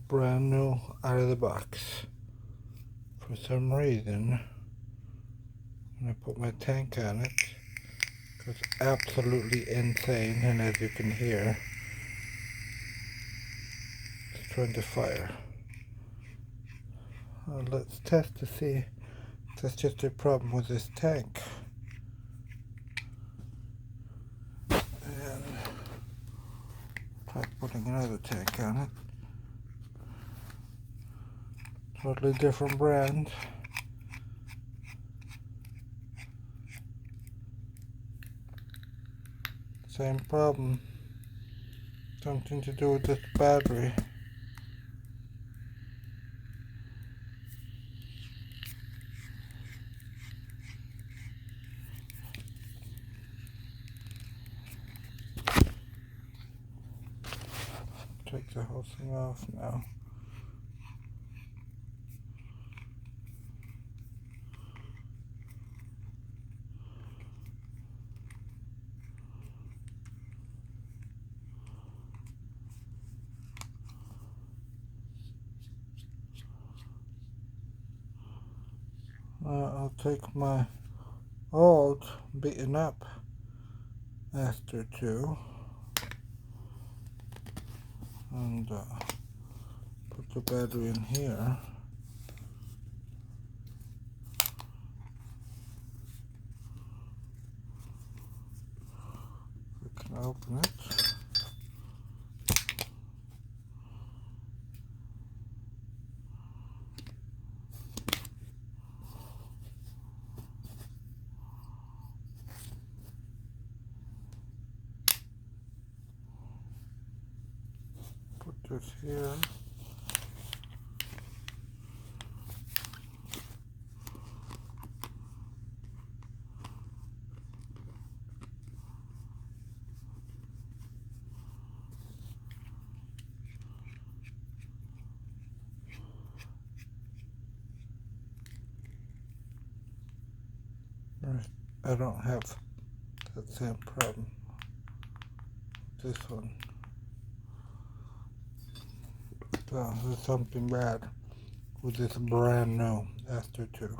brand new out of the box. For some reason, when I put my tank on it, it's absolutely insane, and as you can hear, it's trying to fire. Let's test to see if that's just a problem with this tank. And try putting another tank on it. Totally different brand. Same problem. Something to do with this battery. Take the whole thing off now. I'll take my old beaten up Aster 2 and put the battery in here. We can open it. Put this here. I don't have that same problem. This one. So there's something bad with this brand new Aster 2.